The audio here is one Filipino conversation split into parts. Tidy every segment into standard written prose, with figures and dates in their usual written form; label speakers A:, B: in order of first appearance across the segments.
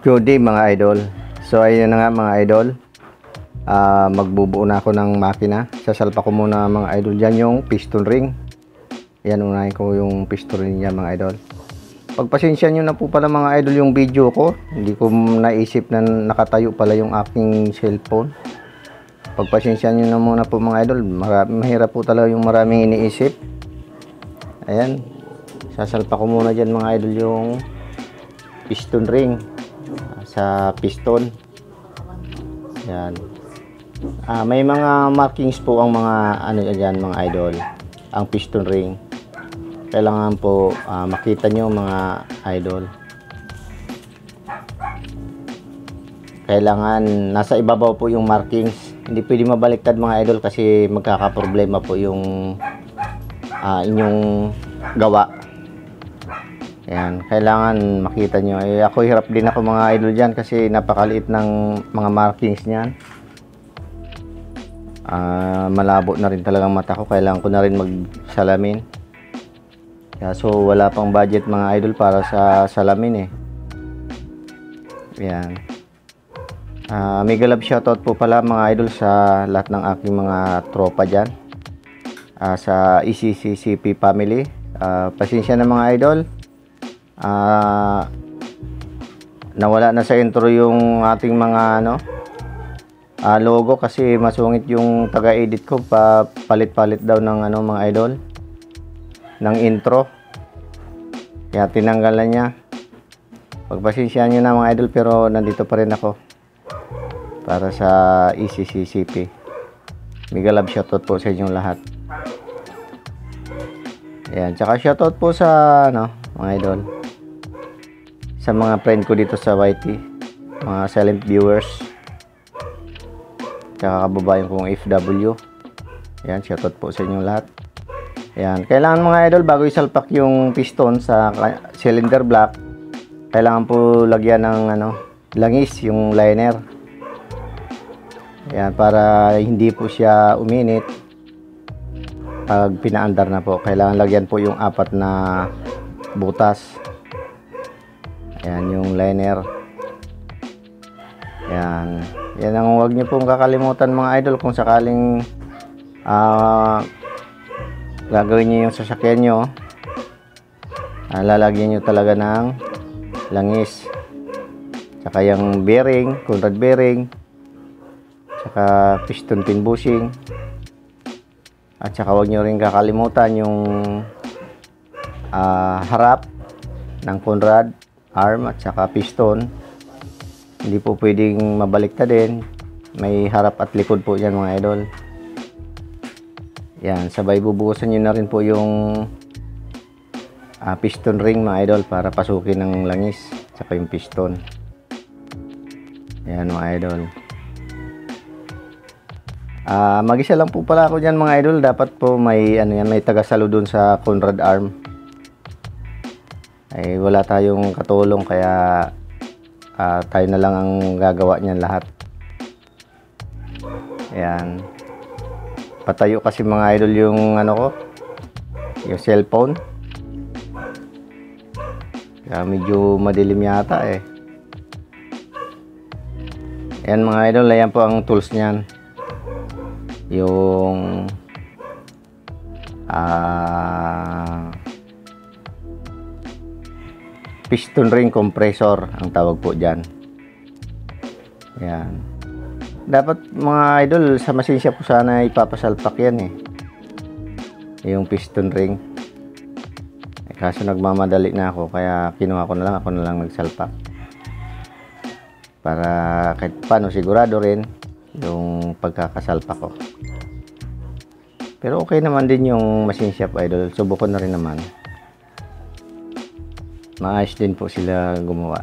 A: Good day mga idol. So ayun na nga mga idol, magbubuo na ako ng makina. Sasalpa ko muna mga idol dyan yung piston ring. Yan, unahin ko yung piston ring niya mga idol. Pagpasensya nyo na po pala mga idol yung video ko. Hindi ko naisip na nakatayo pala yung aking cellphone. Pagpasensya nyo na muna po mga idol. Mahirap po talaga yung maraming iniisip. Ayan, sasalpa ko muna dyan mga idol yung piston ring sa piston. Yan. May mga markings po ang mga ano diyan mga idol, ang piston ring. Kailangan po makita nyo mga idol. Kailangan nasa ibabaw po yung markings. Hindi pwede mabaliktad mga idol kasi magkakaproblema po yung inyong gawa. Ayan, kailangan makita nyo. Ako hirap din ako mga idol dyan kasi napakaliit ng mga markings niyan. Malabo na rin talagang mata ko. Kailangan ko na rin magsalamin. So wala pang budget mga idol para sa salamin eh. Ayan. Mega love shoutout po pala mga idol sa lahat ng aking mga tropa dyan. Sa ECCCP family. Pasensya na mga idol. Nawala na sa intro yung ating mga logo kasi masungit yung taga-edit ko, palit-palit daw ng mga idol ng intro, kaya tinanggalan niya. Pagpasensyahan nyo na mga idol, pero nandito pa rin ako para sa ECCCP. Mega love shoutout po sa inyong lahat. Ayan, tsaka shoutout po sa mga idol, sa mga friend ko dito sa YT, mga silent viewers, tsaka kababayan kong FW. Ayan, shoutout po sa inyong lahat. Ayan, kailangan mga idol, bago isalpak yung piston sa cylinder block, kailangan po lagyan ng langis, yung liner. Ayan, para hindi po siya uminit pag pinaandar na po. Kailangan lagyan po yung 4 na butas. Ayan, yung liner. Ayan. Yan ang huwag nyo pong kakalimutan mga idol kung sakaling gagawin nyo yung sasakyan nyo. Lalagyan nyo talaga ng langis. Tsaka yung bearing, Conrad bearing. Tsaka piston pin bushing. At tsaka huwag nyo rin kakalimutan yung harap ng Conrad arm at saka piston. Hindi po pwedeng mabaliktad din. May harap at likod po yan mga idol. Yan, sabay bubuhusan nyo na rin po yung piston ring mga idol para pasukin ng langis saka yung piston. Yan mga idol. Mag-isa lang po pala ako dyan mga idol. Dapat po may may tagasalo dun sa Conrad arm. Ay wala tayong katulong, kaya tayo na lang ang gagawa niyan lahat. Ayan, patayo kasi mga idol yung yung cellphone, kaya medyo madilim yata eh. Ayan mga idol, ayan po ang tools niyan, yung piston ring compressor ang tawag po dyan. Ayan. Dapat mga idol, sa masinsya po sana ipapasalpak yan eh, yung piston ring. Kaso nagmamadali na ako, kaya kinuha ko na lang, ako na lang nagsalpak. Para kahit paano sigurado rin yung pagkakasalpak ko. Pero okay naman din yung machine shop idol, subukan na rin naman. Maayos din po sila gumawa.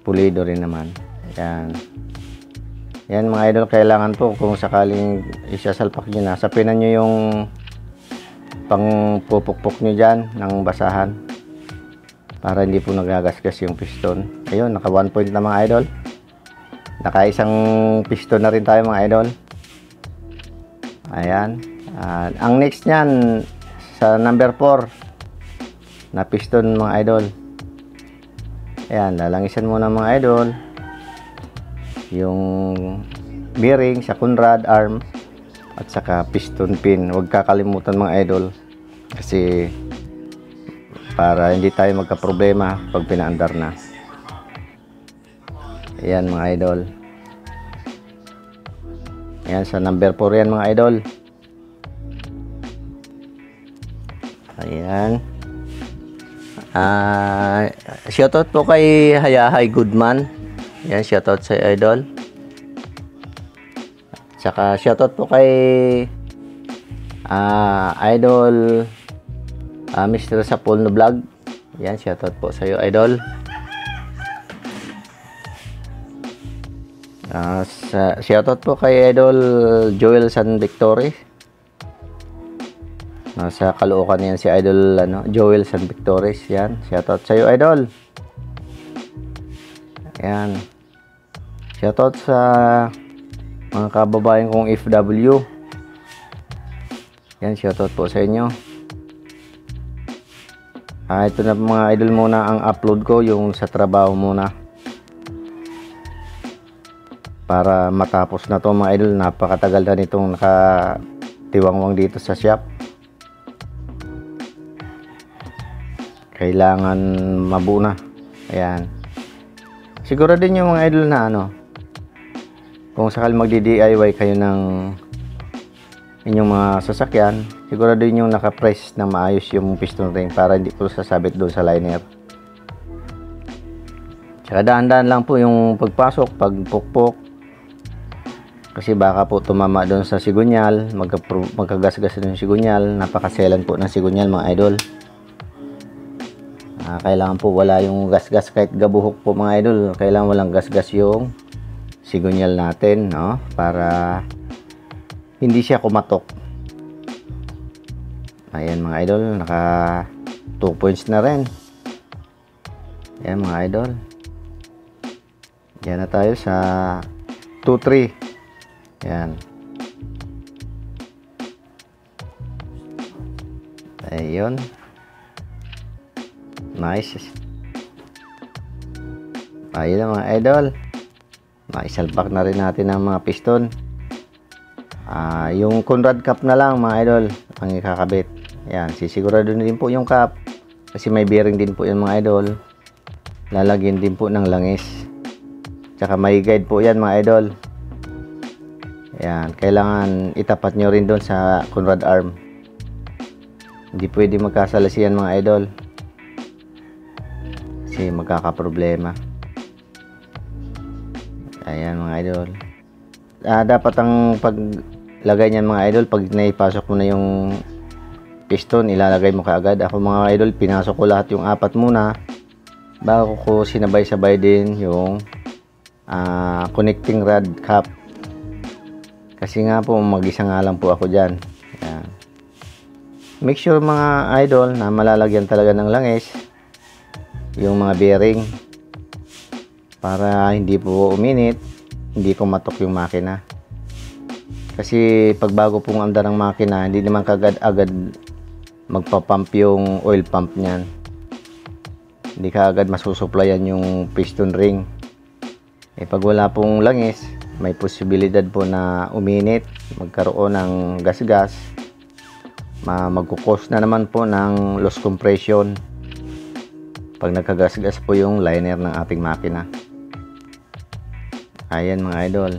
A: Pulido rin naman. Yan. Yan mga idol, kailangan po kung sakaling isasalpak nyo na, sapinan nyo yung pang pupukpok nyo dyan ng basahan para hindi po nagagasgas yung piston. Ayun, naka 1 point na mga idol. Naka isang piston na rin tayo mga idol. Ayan. Ang next nyan sa number 4 na piston mga idol. Ayan, lalangisan muna mga idol yung bearing sa Conrad arm at saka piston pin. Huwag kakalimutan mga idol, kasi para hindi tayo magka-problema pag pinaandar na. Ayan mga idol. Ayan, sa number 4 yan mga idol. Ayan. Shoutout po kay Hayahay Goodman. Ayan, shoutout sa idol. Saka shoutout po kay idol Mr. Sapol no Vlog. Ayan, shoutout po sa iyo idol. Shoutout po kay idol Joel San Victory. Nasa Caloocan yan si idol Joel San Victory. Yan, shoutout sa iyo idol. Ayan, shoutout sa mga kababayan kong FW. Yan, shoutout po sa inyo. Ito na mga idol muna ang upload ko, yung sa trabaho muna, para matapos na to mga idol. Napakatagal na nitong nakatiwangwang dito sa shop. Kailangan mabuo na. Ayan, siguro din yung mga idol na kung sakali magdi-DIY kayo ng inyong mga sasakyan, siguro din yung naka-press na maayos yung piston ring para hindi po sasabit doon sa liner. Tsaka dahan-dahan lang po yung pagpasok, pagpukpok, kasi baka po tumama doon sa sigunyal, magkagasgas doon yung sigunyal. Napakaselan po ng sigunyal mga idol. Kailangan po wala yung gasgas, kahit gabuhok po mga idol, kailangan walang gasgas yung sigunyal natin, no? Para hindi siya kumatok. Ayan mga idol, naka 2 points na rin. Ayan mga idol. Yan na tayo sa 2-3. Ayan. Ayun. Nice. Ayun na mga idol. Maisalpak na rin natin ang mga piston. Yung Conrad cap na lang mga idol ang ikakabit. Ayan, sisigurado din po yung cap, kasi may bearing din po yan mga idol. Lalagyan din po ng langis, tsaka may guide po yan mga idol. Ayan, kailangan itapat nyo rin doon sa Conrad arm. Hindi pwede magkasalasiyan mga idol, kasi magkakaproblema. Ayan mga idol. Dapat ang paglagay niyan mga idol, pag naipasok mo na yung piston, ilalagay mo kaagad. Ako mga idol, pinasok ko lahat yung 4 muna bago ko sinabay-sabay din yung connecting rod cap, kasi nga po mag-isa nga lang po ako dyan. Ayan. Make sure mga idol na malalagyan talaga ng langis yung mga bearing, para hindi po uminit, hindi kumatok yung makina. Kasi pag bago pong andar ng makina, hindi naman kagad-agad magpa-pump yung oil pump niyan. Hindi kaagad masusuplayan yung piston ring. Pag wala pong langis, may posibilidad po na uminit, magkaroon ng gas-gas, magkukos na naman po ng loss compression pag nagkagas-gas po yung liner ng ating makina. Ayan mga idol.